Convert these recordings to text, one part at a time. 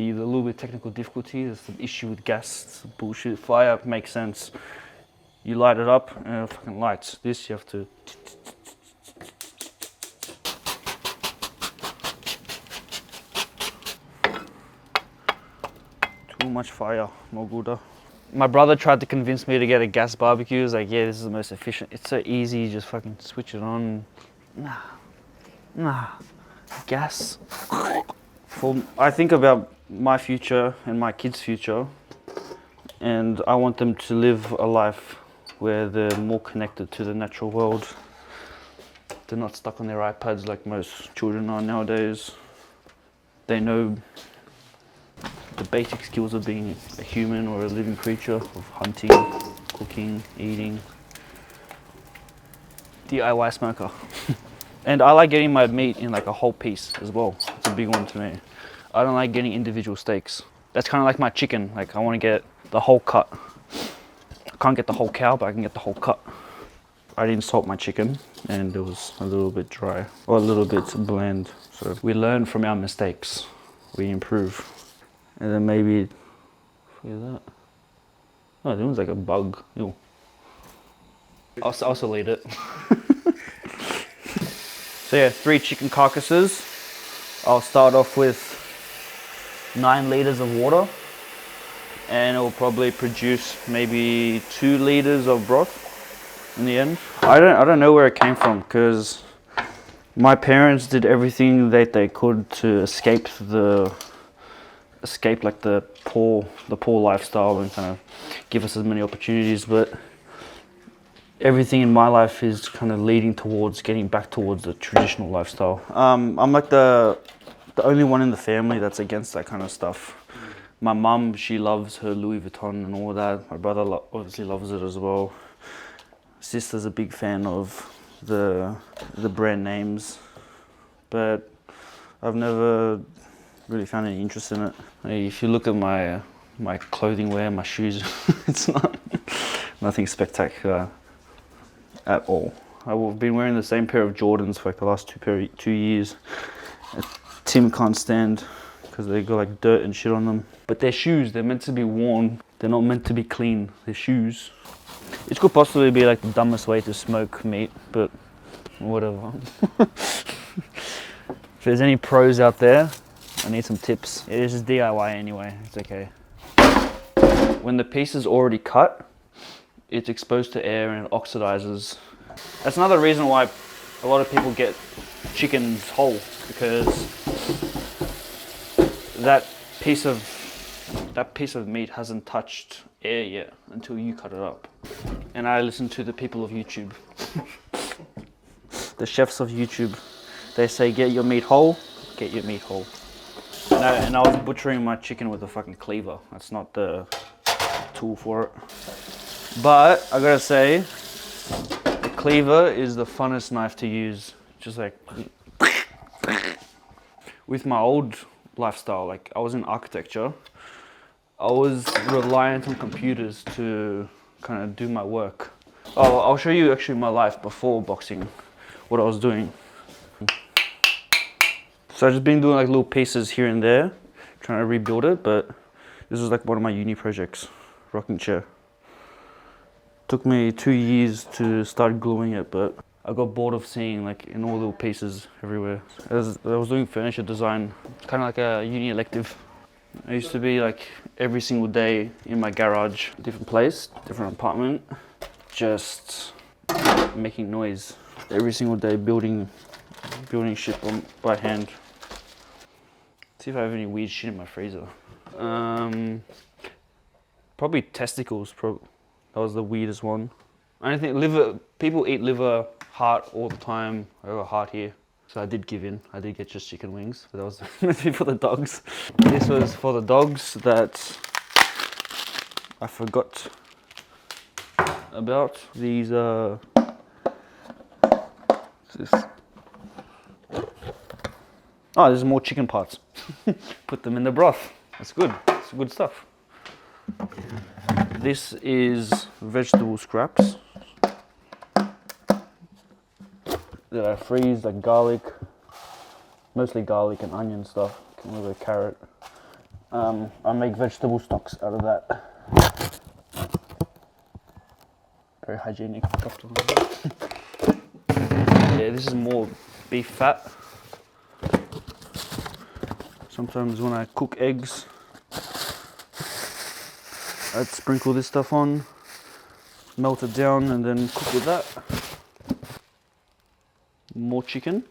See, the little bit technical difficulty is the issue with gas. It's bullshit. Fire makes sense. You light it up and it fucking lights. This you have to. Too much fire, no good. My brother tried to convince me to get a gas barbecue. He was like, yeah, this is the most efficient. It's so easy, you just fucking switch it on. Nah, gas. I think about my future and my kids' future, and I want them to live a life where they're more connected to the natural world. They're not stuck on their iPads like most children are nowadays. They know the basic skills of being a human or a living creature, of hunting, cooking, eating. DIY smoker. And I like getting my meat in like a whole piece as well. It's a big one to me. I don't like getting individual steaks. That's kind of like my chicken. Like I want to get the whole cut. I can't get the whole cow, but I can get the whole cut. I didn't salt my chicken and it was a little bit dry or a little bit bland. So we learn from our mistakes. We improve. And then maybe, look at that. Oh, that one's like a bug. Ew. I'll also eat it. So yeah, 3 chicken carcasses. I'll start off with 9 liters of water, and it will probably produce maybe 2 liters of broth in the end. I don't know where it came from, because my parents did everything that they could to escape like the poor lifestyle and kind of give us as many opportunities, but everything in my life is kind of leading towards getting back towards the traditional lifestyle. I'm like the only one in the family that's against that kind of stuff. My mum, she loves her Louis Vuitton and all that. My brother obviously loves it as well. Sister's a big fan of the brand names, but I've never really found any interest in it. If you look at my clothing wear, my shoes, it's nothing spectacular at all. I've been wearing the same pair of Jordans for like the last 2 years. Tim can't stand because they got like dirt and shit on them. But they're shoes, they're meant to be worn. They're not meant to be clean, they're shoes. It could possibly be like the dumbest way to smoke meat, but whatever. If there's any pros out there, I need some tips. It is just DIY anyway, it's okay. When the piece is already cut, it's exposed to air and it oxidizes. That's another reason why a lot of people get chickens whole, because that piece of meat hasn't touched air yet until you cut it up. And I listen to the people of YouTube. The chefs of YouTube. They say get your meat whole, get your meat whole. And I was butchering my chicken with a fucking cleaver. That's not the tool for it. But I gotta say, the cleaver is the funnest knife to use. Just like, with my old lifestyle, like I was in architecture, I was reliant on computers to kind of do my work. Oh, I'll show you actually my life before boxing, what I was doing. So I've just been doing like little pieces here and there, trying to rebuild it, but this was like one of my uni projects, rocking chair. Took me 2 years to start gluing it, but I got bored of seeing like in all little pieces everywhere. I was doing furniture design, kind of like a uni elective. I used to be like every single day in my garage, different place, different apartment, just making noise. Every single day building shit by hand. See if I have any weird shit in my freezer. Probably testicles. That was the weirdest one. I don't think liver. People eat liver, heart all the time. I got a heart here, so I did give in. I did get just chicken wings, but that was meant to be for the dogs. This was for the dogs that I forgot about. These this. Oh, there's more chicken parts. Put them in the broth. That's good. It's good stuff. This is vegetable scraps that I freeze, like garlic, mostly garlic and onion stuff, a little bit of carrot. I make vegetable stocks out of that. Very hygienic. Yeah, this is more beef fat. Sometimes when I cook eggs, I'd sprinkle this stuff on, melt it down, and then cook with that. More chicken.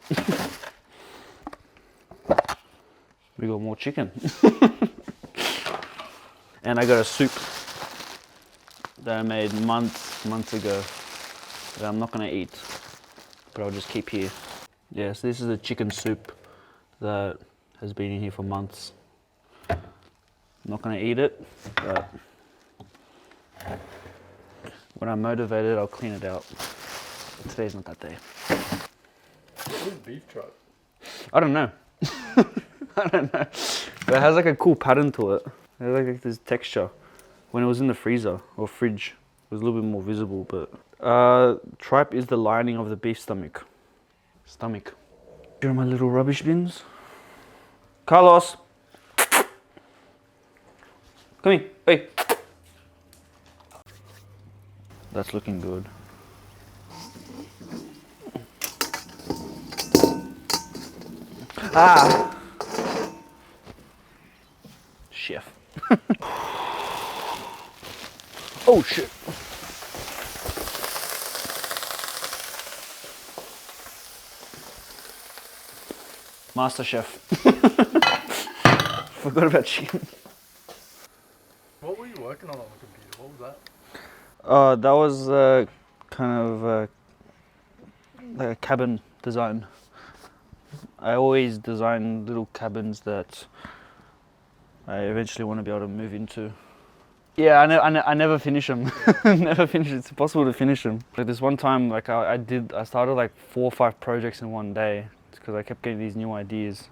We got more chicken. And I got a soup that I made months ago that I'm not gonna eat, but I'll just keep here. Yes, this is a chicken soup that has been in here for months. I'm not gonna eat it, but when I'm motivated, I'll clean it out. Today's not that day. What is beef truck? I don't know. I don't know. But it has like a cool pattern to it. It has like this texture. When it was in the freezer or fridge, it was a little bit more visible, but tripe is the lining of the beef stomach. Here are my little rubbish bins. Carlos! Come here, hey! That's looking good. Ah! Chef. Oh shit. Master Chef. Forgot about chicken. What were you working on the computer? What was that? That was kind of like a cabin design. I always design little cabins that I eventually want to be able to move into. Yeah, I never finish them. Never finish. It's impossible to finish them. Like this one time, like I started like 4 or 5 projects in one day because I kept getting these new ideas.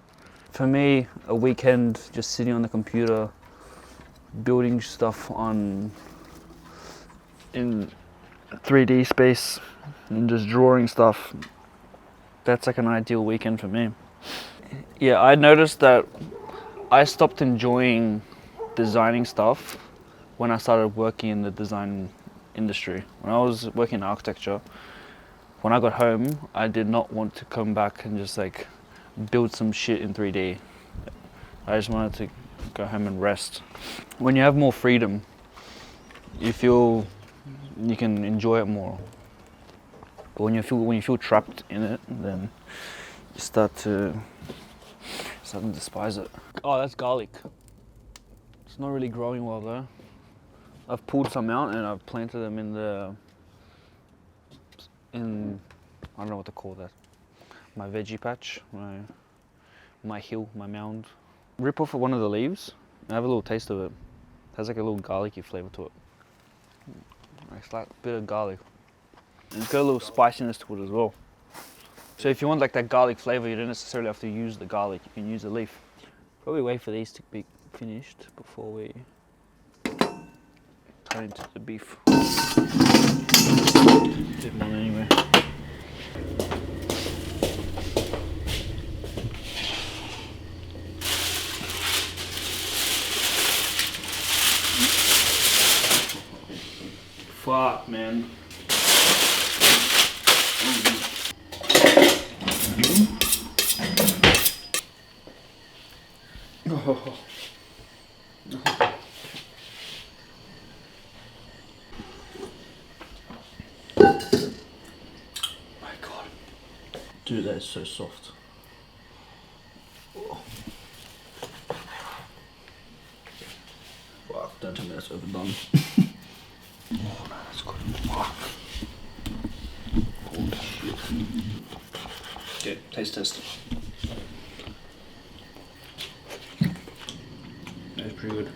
For me, a weekend just sitting on the computer, building stuff in 3D space and just drawing stuff. That's like an ideal weekend for me. Yeah, I noticed that I stopped enjoying designing stuff when I started working in the design industry. When I was working in architecture, when I got home, I did not want to come back and just like build some shit in 3D. I just wanted to go home and rest. When you have more freedom, you feel you can enjoy it more. But when you feel trapped in it, then you start to despise it. Oh, that's garlic. It's not really growing well though. I've pulled some out and I've planted them in I don't know what to call that. My veggie patch, my hill, my mound. Rip off one of the leaves and have a little taste of it. It has like a little garlicky flavor to it. It's like a bit of garlic. And it's got a little spiciness to it as well. So if you want like that garlic flavor, you don't necessarily have to use the garlic, you can use the leaf. Probably wait for these to be finished before we turn into the beef. A bit more anyway. Fuck, man. Oh. My God. Dude, that is so soft. Oh. Fuck, don't tell me that's overdone. Oh, no, that's good. Fuck. Holy shit. Okay, taste test. That's pretty good.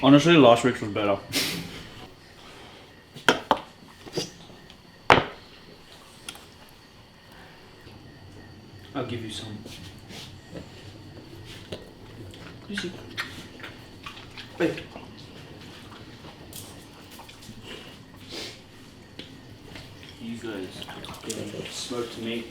Honestly, last week's was better. I'll give you some. Easy. Hey. You guys getting smoked meat.